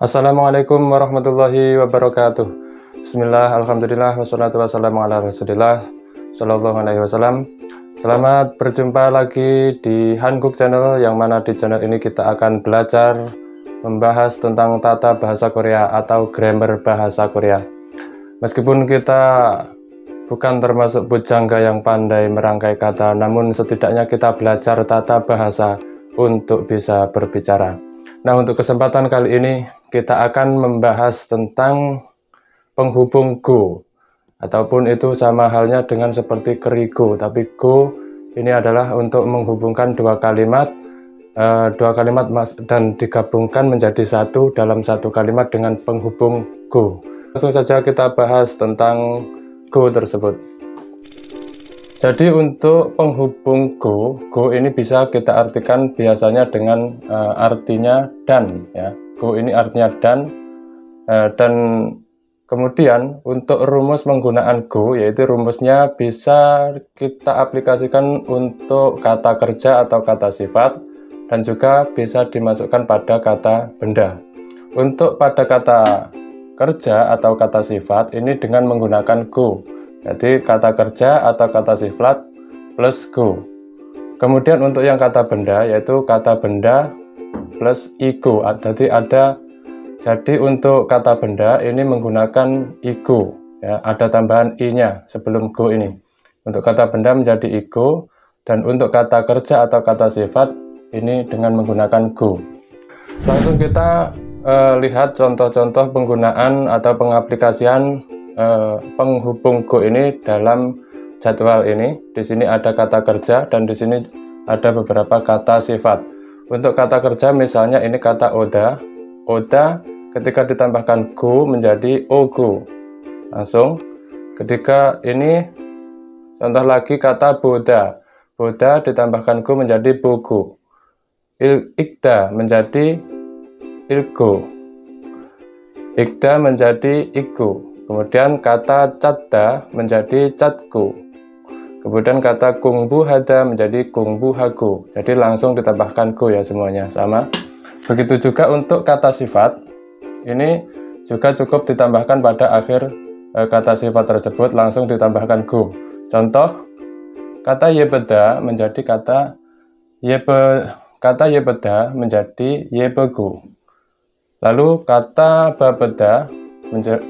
Assalamualaikum warahmatullahi wabarakatuh. Bismillah, alhamdulillah, wassalatu wassalamu ala rasulillah sallallahu alaihi wasallam. Selamat berjumpa lagi di Hanguk Channel, yang mana di channel ini kita akan belajar membahas tentang tata bahasa Korea atau grammar bahasa Korea. Meskipun kita bukan termasuk pujangga yang pandai merangkai kata, namun setidaknya kita belajar tata bahasa untuk bisa berbicara. Nah, untuk kesempatan kali ini kita akan membahas tentang penghubung go, ataupun itu sama halnya dengan seperti kerigo, tapi go ini adalah untuk menghubungkan dua kalimat dan digabungkan menjadi satu dalam satu kalimat dengan penghubung go. Langsung saja kita bahas tentang go tersebut. Jadi untuk penghubung go ini bisa kita artikan biasanya dengan artinya dan, ya. Go ini artinya dan kemudian untuk rumus penggunaan go, yaitu rumusnya bisa kita aplikasikan untuk kata kerja atau kata sifat, dan juga bisa dimasukkan pada kata benda. Untuk pada kata kerja atau kata sifat ini dengan menggunakan go. Jadi kata kerja atau kata sifat plus go. Kemudian untuk yang kata benda, yaitu kata benda plus ego. Jadi untuk kata benda ini menggunakan ego, ya, ada tambahan i-nya sebelum go ini. Untuk kata benda menjadi ego, dan untuk kata kerja atau kata sifat ini dengan menggunakan go. Langsung kita lihat contoh-contoh penggunaan atau pengaplikasian penghubung go ini dalam jadwal ini. Di sini ada kata kerja dan di sini ada beberapa kata sifat. Untuk kata kerja misalnya ini kata oda. Oda ketika ditambahkan go menjadi ogo. Langsung ketika ini contoh lagi kata boda. Boda ditambahkan go menjadi bogo. Ikda menjadi ilgo. Ikda menjadi igo. Kemudian kata cadda menjadi cadku. Kemudian kata kungbu hada menjadi kungbu hago. Jadi langsung ditambahkan go, ya, semuanya sama. Begitu juga untuk kata sifat. Ini juga cukup ditambahkan pada akhir kata sifat tersebut, langsung ditambahkan go. Contoh, kata yebeda menjadi kata yebeda menjadi yebego. Lalu kata babeda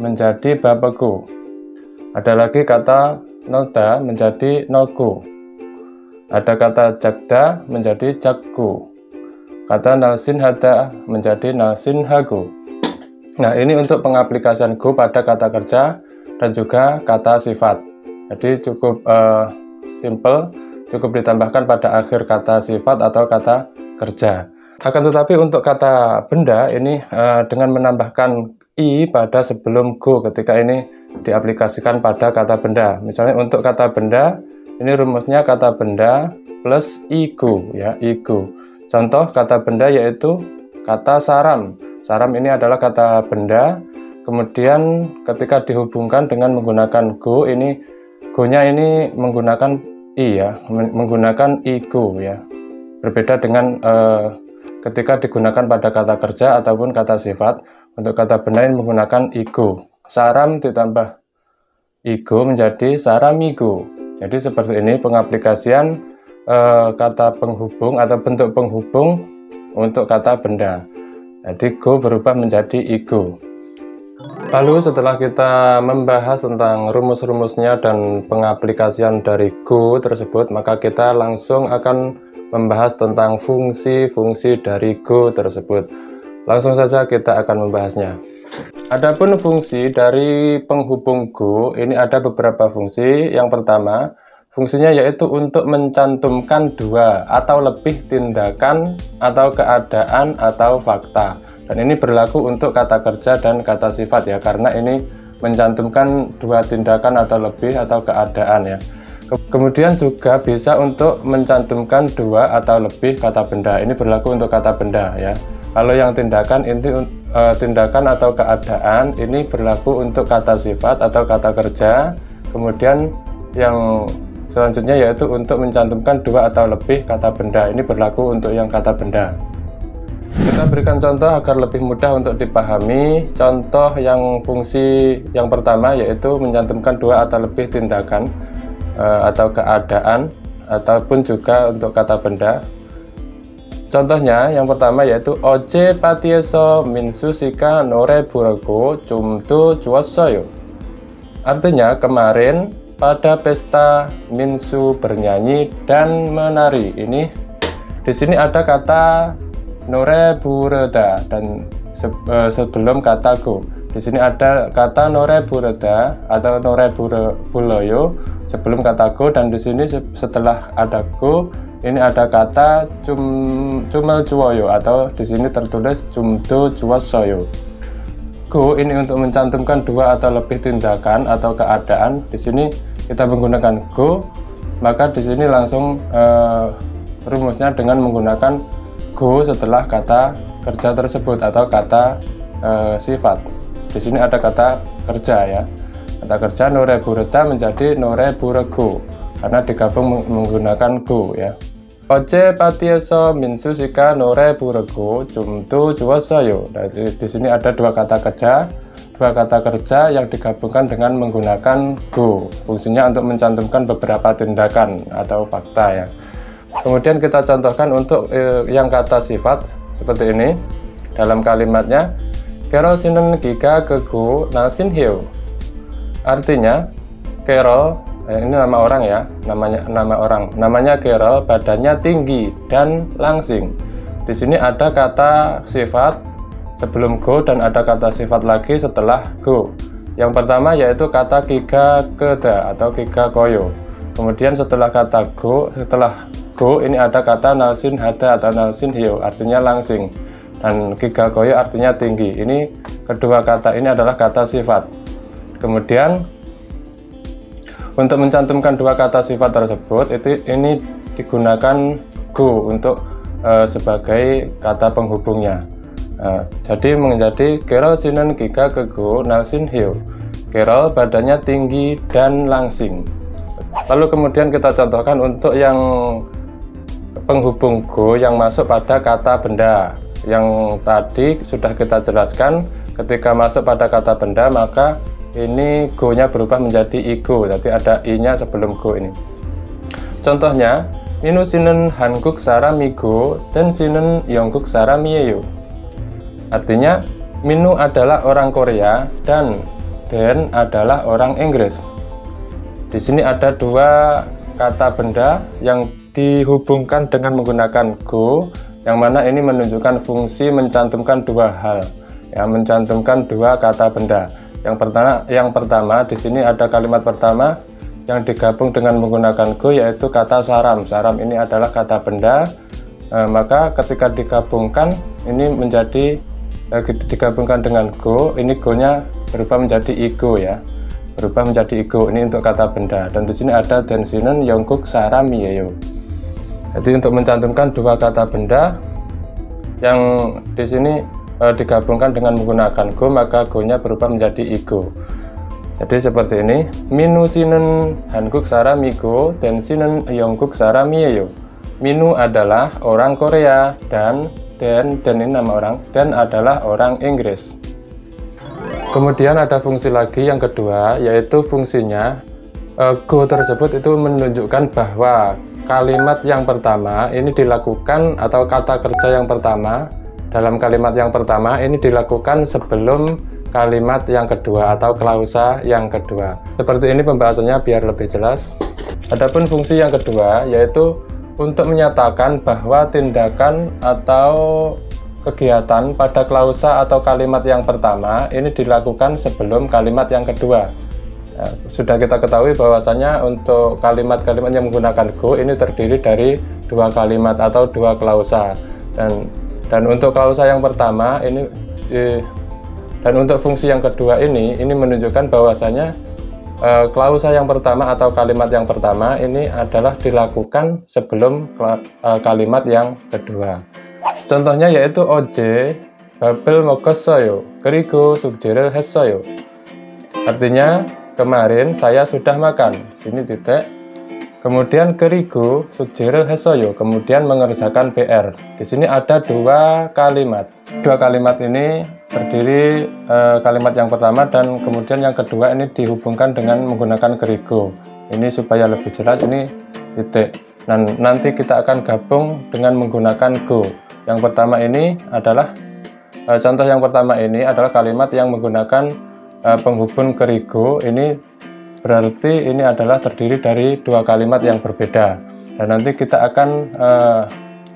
menjadi babego. Ada lagi kata noda menjadi nogo. Ada kata jagda menjadi jaggo. Kata nalsin hada menjadi nalsin hago. Nah, ini untuk pengaplikasian go pada kata kerja dan juga kata sifat. Jadi cukup simple, cukup ditambahkan pada akhir kata sifat atau kata kerja. Akan tetapi untuk kata benda ini dengan menambahkan i pada sebelum go ketika ini diaplikasikan pada kata benda. Misalnya untuk kata benda, ini rumusnya kata benda plus igo, ya, igo. Contoh kata benda yaitu kata saram. Saram ini adalah kata benda, kemudian ketika dihubungkan dengan menggunakan go, ini go-nya ini menggunakan i, ya, menggunakan igo, ya. Berbeda dengan ketika digunakan pada kata kerja ataupun kata sifat. Untuk kata benda ini menggunakan igo. Saram ditambah igo menjadi saramigo. Jadi seperti ini pengaplikasian kata penghubung atau bentuk penghubung untuk kata benda. Jadi go berubah menjadi igo. Lalu setelah kita membahas tentang rumus-rumusnya dan pengaplikasian dari go tersebut, maka kita langsung akan membahas tentang fungsi-fungsi dari go tersebut. Langsung saja kita akan membahasnya. Adapun fungsi dari penghubung go ini ada beberapa fungsi. Yang pertama, fungsinya yaitu untuk mencantumkan dua atau lebih tindakan atau keadaan atau fakta. Dan ini berlaku untuk kata kerja dan kata sifat, ya, karena ini mencantumkan dua tindakan atau lebih atau keadaan, ya. Kemudian juga bisa untuk mencantumkan dua atau lebih kata benda. Ini berlaku untuk kata benda, ya. Kalau yang tindakan atau keadaan ini berlaku untuk kata sifat atau kata kerja. Kemudian yang selanjutnya yaitu untuk mencantumkan dua atau lebih kata benda. Ini berlaku untuk yang kata benda. Kita berikan contoh agar lebih mudah untuk dipahami. Contoh yang fungsi yang pertama yaitu mencantumkan dua atau lebih tindakan atau keadaan, ataupun juga untuk kata benda. Contohnya yang pertama yaitu 어제 파티에서 민수 씨가 노래 부르고 춤도 추었어요. Artinya kemarin pada pesta Minsu bernyanyi dan menari. Ini di sini ada kata 노래 부르다 dan sebelum kata go. Di sini ada kata 노래 부르다 atau 노래 불러요 sebelum kata go, dan di sini setelah ada go ini ada kata 춤을 추어요 atau di sini tertulis 춤도 추었어요. Go ini untuk mencantumkan dua atau lebih tindakan atau keadaan. Di sini kita menggunakan go, maka di sini langsung rumusnya dengan menggunakan go setelah kata kerja tersebut atau kata sifat. Di sini ada kata kerja ya. Kata kerja 노래 부르다 menjadi 노래 부르고 karena digabung menggunakan go ya. 어제 파티에서 민수 씨가 노래 부르고 춤도 추었어요. Di sini ada dua kata kerja yang digabungkan dengan menggunakan go. Fungsinya untuk mencantumkan beberapa tindakan atau fakta ya. Kemudian kita contohkan untuk yang kata sifat seperti ini dalam kalimatnya Carol 씨는 기가 크고 날씬해요. Artinya Carol, ini nama orang ya, namanya Carol, badannya tinggi dan langsing. Di sini ada kata sifat sebelum go dan ada kata sifat lagi setelah go. Yang pertama yaitu kata 기가 크다 atau 기가 koyo. Kemudian setelah go ini ada kata 날씬하다 atau 날씬해요, artinya langsing, dan 기가 koyo artinya tinggi. Ini kedua kata ini adalah kata sifat. Kemudian untuk mencantumkan dua kata sifat tersebut ini digunakan go untuk sebagai kata penghubungnya. Jadi menjadi Carol 씨는 기가 크고 날씬해요. Carol badannya tinggi dan langsing. Lalu kemudian kita contohkan untuk yang penghubung go yang masuk pada kata benda. Yang tadi sudah kita jelaskan, ketika masuk pada kata benda maka ini go-nya berubah menjadi igo, jadi ada i-nya sebelum go ini. Contohnya, 민우 씨는 한국 사람이고 댄 씨는 영국 사람이에요. Artinya, Minu adalah orang Korea dan Dan adalah orang Inggris. Di sini ada dua kata benda yang dihubungkan dengan menggunakan go, yang mana ini menunjukkan fungsi mencantumkan dua hal, ya, mencantumkan dua kata benda. Yang pertama di sini ada kalimat pertama yang digabung dengan menggunakan go, yaitu kata saram. Saram ini adalah kata benda, maka ketika digabungkan ini menjadi digabungkan dengan go, ini go-nya berubah menjadi igo ya, berubah menjadi igo. Ini untuk kata benda. Dan di sini ada densi는 영국 사람이에요. Jadi untuk mencantumkan dua kata benda yang di sini digabungkan dengan menggunakan go, maka go-nya berubah menjadi igo. Jadi seperti ini, 민우 씨는 한국 사람이고 댄 씨는 영국 사람이에요. Minu adalah orang Korea dan Dan ini nama orang, Dan adalah orang Inggris. Kemudian ada fungsi lagi yang kedua, yaitu fungsinya go tersebut itu menunjukkan bahwa kalimat yang pertama ini dilakukan, atau kata kerja yang pertama dalam kalimat yang pertama ini dilakukan sebelum kalimat yang kedua atau klausa yang kedua. Seperti ini pembahasannya biar lebih jelas. Adapun fungsi yang kedua yaitu untuk menyatakan bahwa tindakan atau kegiatan pada klausa atau kalimat yang pertama ini dilakukan sebelum kalimat yang kedua. Ya, sudah kita ketahui bahwasanya untuk kalimat-kalimat yang menggunakan go ini terdiri dari dua kalimat atau dua klausa, dan untuk klausa yang pertama ini dan untuk fungsi yang kedua ini menunjukkan bahwasanya klausa yang pertama atau kalimat yang pertama ini adalah dilakukan sebelum kalimat yang kedua. Contohnya yaitu 어제 밥을 먹었어요. 그리고 숙제를 했어요. Artinya kemarin saya sudah makan. Sini titik. Kemudian kerigo sukjere hesoyo, kemudian mengerjakan PR. Di sini ada dua kalimat. Dua kalimat ini terdiri kalimat yang pertama dan kemudian yang kedua ini dihubungkan dengan menggunakan kerigo. Ini supaya lebih jelas, ini titik. Dan nanti kita akan gabung dengan menggunakan go. Yang pertama ini adalah contoh yang pertama ini adalah kalimat yang menggunakan penghubung kerigo. Ini berarti ini adalah terdiri dari dua kalimat yang berbeda, dan nanti kita akan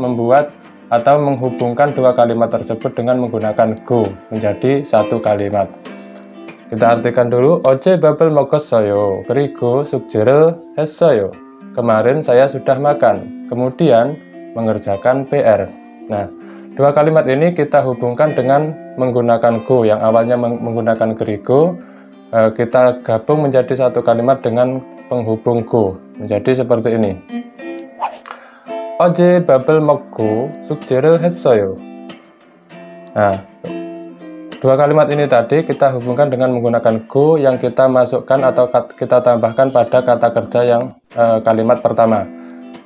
membuat atau menghubungkan dua kalimat tersebut dengan menggunakan go menjadi satu kalimat. Kita artikan dulu. Oje babel 먹었어요. 그리고 숙제를 했어요. Kemarin saya sudah makan, kemudian mengerjakan PR. Nah, dua kalimat ini kita hubungkan dengan menggunakan go yang awalnya menggunakan kerigo. Kita gabung menjadi satu kalimat dengan penghubung go menjadi seperti ini. 어제 밥을 먹고 숙제를 했어요. Nah, dua kalimat ini tadi kita hubungkan dengan menggunakan go yang kita masukkan atau kita tambahkan pada kata kerja yang kalimat pertama,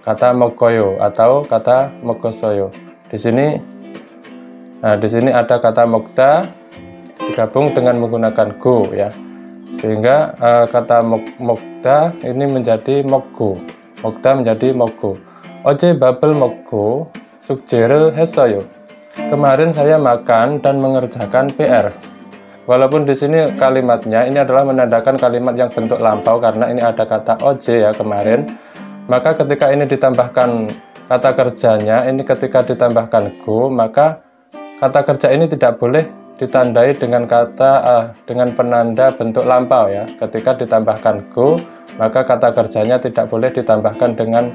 kata 먹어요 atau kata 먹었어요. Di sini ada kata 먹다 digabung dengan menggunakan go ya. Sehingga kata 먹다 ini menjadi 먹고, 먹다 menjadi 먹고. 어제 밥을 먹고 숙제를 했어요. Kemarin saya makan dan mengerjakan PR. Walaupun di sini kalimatnya ini adalah menandakan kalimat yang bentuk lampau karena ini ada kata oje ya kemarin. Maka ketika ini ditambahkan kata kerjanya, ini ketika ditambahkan go, maka kata kerja ini tidak boleh ditandai dengan dengan penanda bentuk lampau ya. Ketika ditambahkan go, maka kata kerjanya tidak boleh ditambahkan dengan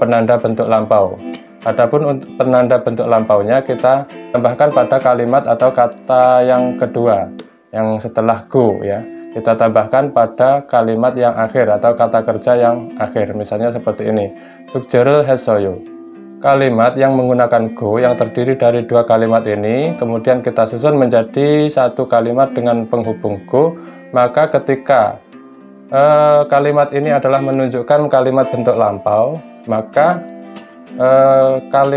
penanda bentuk lampau. Adapun untuk penanda bentuk lampaunya kita tambahkan pada kalimat atau kata yang kedua yang setelah go ya. Kita tambahkan pada kalimat yang akhir atau kata kerja yang akhir. Misalnya seperti ini. 숙제를 했어요. Kalimat yang menggunakan go yang terdiri dari dua kalimat ini kemudian kita susun menjadi satu kalimat dengan penghubung go, maka ketika kalimat ini adalah menunjukkan kalimat bentuk lampau, maka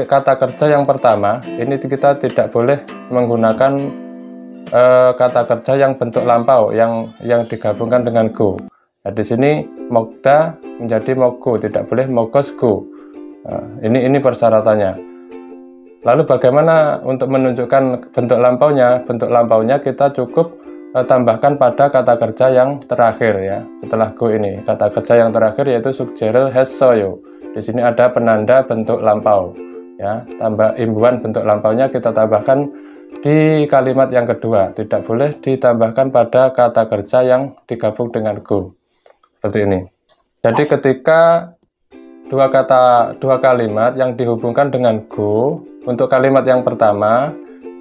kata kerja yang pertama ini kita tidak boleh menggunakan kata kerja yang bentuk lampau yang digabungkan dengan go. Nah, di sini 먹다 menjadi 먹고, tidak boleh 먹었고. Nah, ini persyaratannya. Lalu bagaimana untuk menunjukkan bentuk lampaunya? Bentuk lampaunya kita cukup tambahkan pada kata kerja yang terakhir ya. Setelah go ini, kata kerja yang terakhir yaitu 숙제를 했어요. Di sini ada penanda bentuk lampau ya. Tambah imbuhan bentuk lampaunya kita tambahkan di kalimat yang kedua. Tidak boleh ditambahkan pada kata kerja yang digabung dengan go. Seperti ini. Jadi ketika dua kalimat yang dihubungkan dengan go, untuk kalimat yang pertama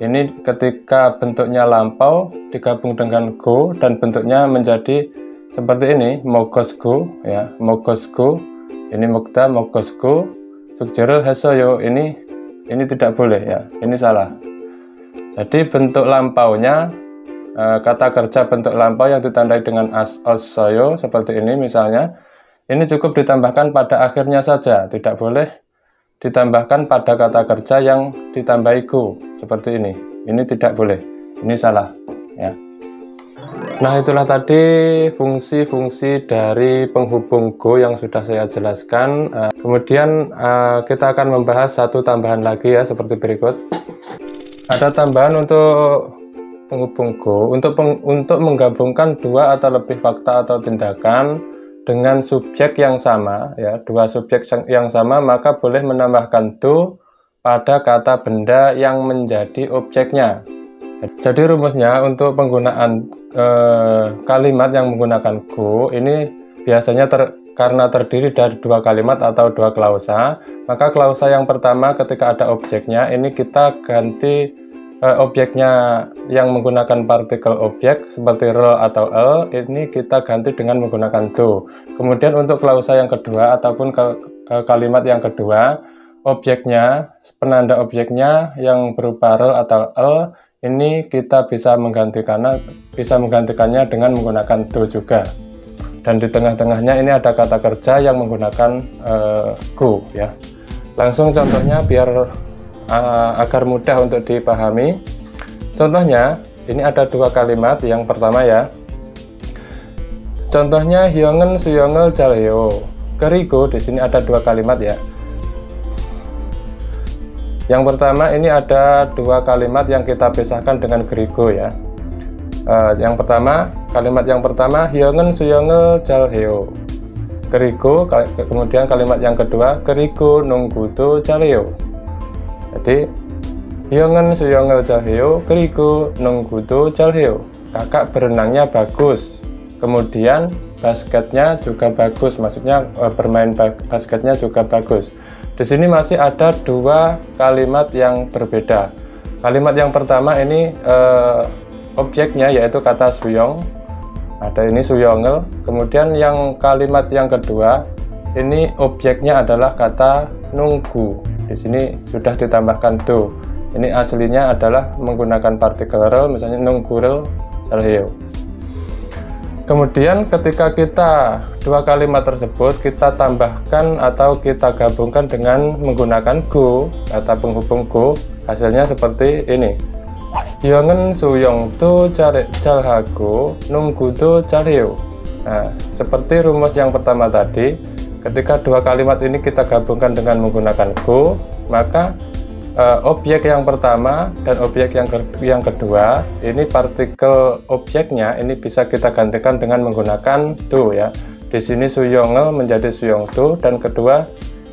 ini ketika bentuknya lampau digabung dengan go dan bentuknya menjadi seperti ini, 먹었고 ya, 먹었고. Ini 먹다, 먹었고. 숙제를 했어요. Ini tidak boleh ya, ini salah. Jadi bentuk lampaunya kata kerja bentuk lampau yang ditandai dengan assoyo seperti ini misalnya, ini cukup ditambahkan pada akhirnya saja, tidak boleh ditambahkan pada kata kerja yang ditambahi go seperti ini. Ini tidak boleh, ini salah ya. Nah, itulah tadi fungsi-fungsi dari penghubung go yang sudah saya jelaskan. Kemudian kita akan membahas satu tambahan lagi ya, seperti berikut. Ada tambahan untuk penghubung go untuk menggabungkan dua atau lebih fakta atau tindakan dengan subjek yang sama ya, dua subjek yang sama, maka boleh menambahkan to pada kata benda yang menjadi objeknya. Jadi rumusnya untuk penggunaan kalimat yang menggunakan go ini biasanya karena terdiri dari dua kalimat atau dua klausa, maka klausa yang pertama ketika ada objeknya ini kita ganti objeknya yang menggunakan partikel objek seperti rel atau el, ini kita ganti dengan menggunakan to. Kemudian untuk klausa yang kedua ataupun kalimat yang kedua, objeknya, penanda objeknya yang berupa rel atau el, ini kita bisa menggantikannya dengan menggunakan to juga. dan di tengah-tengahnya ini ada kata kerja yang menggunakan go ya. Langsung contohnya biar agar mudah untuk dipahami. Contohnya ini ada dua kalimat. Yang pertama ya, contohnya hyongen suyongel jalheo. Kerigo di sini ada dua kalimat ya. Yang pertama ini ada dua kalimat yang kita pisahkan dengan kerigo ya. Yang pertama, kalimat yang pertama hyongen suyongel jalheo. Kerigo, kemudian kalimat yang kedua kerigo nunggudo jalheo. Jadi hyongen suyongel jalheo, kerigo nunggudo jalheo. Kakak berenangnya bagus. Kemudian basketnya juga bagus, maksudnya bermain basketnya juga bagus. Di sini masih ada dua kalimat yang berbeda. Kalimat yang pertama ini objeknya yaitu kata suyong. Ada ini suyongel. Kemudian yang kalimat yang kedua ini objeknya adalah kata nunggu. Di sini sudah ditambahkan do. Ini aslinya adalah menggunakan partikel rel, misalnya nunggurel jalheo. Kemudian ketika kita dua kalimat tersebut kita tambahkan atau kita gabungkan dengan menggunakan go, kata penghubung go, hasilnya seperti ini. Hyongen suyongdo jalhago nunggudo jalheo. Nah, seperti rumus yang pertama tadi, ketika dua kalimat ini kita gabungkan dengan menggunakan go, maka objek yang pertama dan objek yang kedua ini partikel objeknya ini bisa kita gantikan dengan menggunakan do ya. Di sini suyongel menjadi suyongdo, dan kedua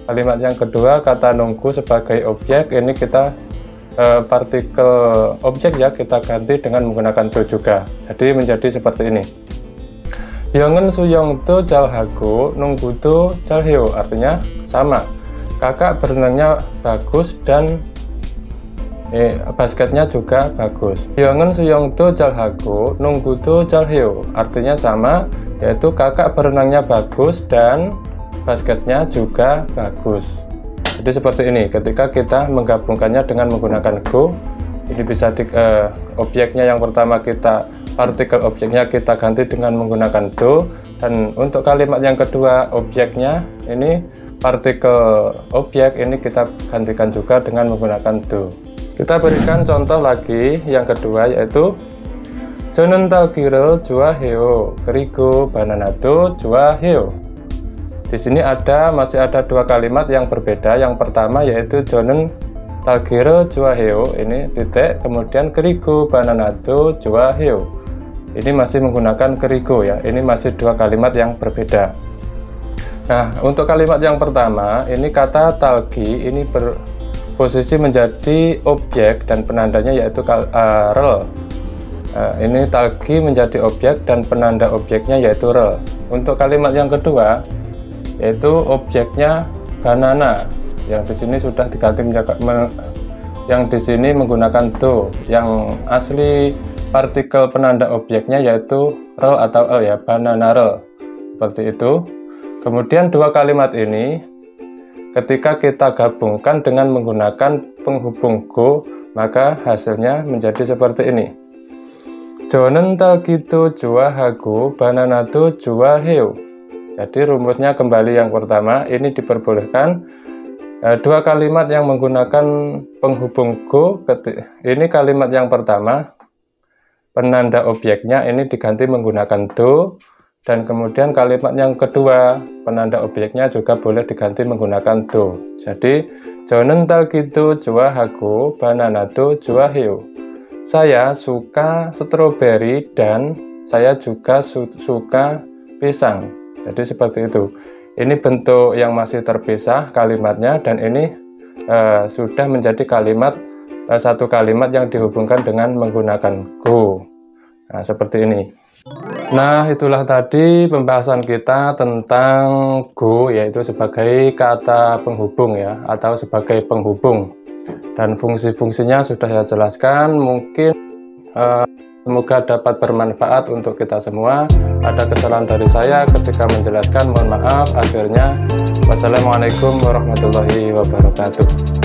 kalimat yang kedua kata nunggu sebagai objek ini kita partikel objek ya kita ganti dengan menggunakan do juga. Jadi menjadi seperti ini. Hyongen suyongdo jalhago nunggudo jalheo, artinya sama. Kakak berenangnya bagus dan basketnya juga bagus. Hyongen suyongdo jalhago nunggudo jalheo, artinya sama, yaitu kakak berenangnya bagus dan basketnya juga bagus. Jadi seperti ini, ketika kita menggabungkannya dengan menggunakan go, ini bisa objeknya yang pertama kita partikel objeknya kita ganti dengan menggunakan do, dan untuk kalimat yang kedua objeknya ini partikel objek ini kita gantikan juga dengan menggunakan do. Kita berikan contoh lagi yang kedua, yaitu 저는 딸기를 좋아해요. 그리고 바나나도 좋아해요. Di sini masih ada dua kalimat yang berbeda. Yang pertama yaitu 저는 딸기를 좋아해요. Ini titik, kemudian 그리고 바나나도 좋아해요. Ini masih menggunakan 그리고 ya. Ini masih dua kalimat yang berbeda. Nah, untuk kalimat yang pertama, ini kata talgi ini berposisi menjadi objek dan penandanya yaitu rel. Ini talgi menjadi objek dan penanda objeknya yaitu rel. Untuk kalimat yang kedua, yaitu objeknya banana, yang di sini sudah diganti yang di sini menggunakan do. Yang asli partikel penanda objeknya yaitu rel atau l ya, banana rel. Seperti itu. Kemudian dua kalimat ini ketika kita gabungkan dengan menggunakan penghubung go, maka hasilnya menjadi seperti ini. 저는 딸기도 좋아하고 바나나도 좋아해요. Jadi rumusnya kembali yang pertama, ini diperbolehkan dua kalimat yang menggunakan penghubung go. Ini kalimat yang pertama, penanda objeknya ini diganti menggunakan do. Dan kemudian kalimat yang kedua, penanda objeknya juga boleh diganti menggunakan do. Jadi, 저는 딸기도 좋아하고 바나나도 좋아해요. Saya suka stroberi dan saya juga suka pisang. Jadi seperti itu. Ini bentuk yang masih terpisah kalimatnya, dan ini sudah menjadi satu kalimat yang dihubungkan dengan menggunakan go. Nah, seperti ini. Nah, itulah tadi pembahasan kita tentang go, yaitu sebagai kata penghubung ya, atau sebagai penghubung. Dan fungsi-fungsinya sudah saya jelaskan. Mungkin semoga dapat bermanfaat untuk kita semua. Ada kesalahan dari saya ketika menjelaskan, mohon maaf. Akhirnya, wassalamualaikum warahmatullahi wabarakatuh.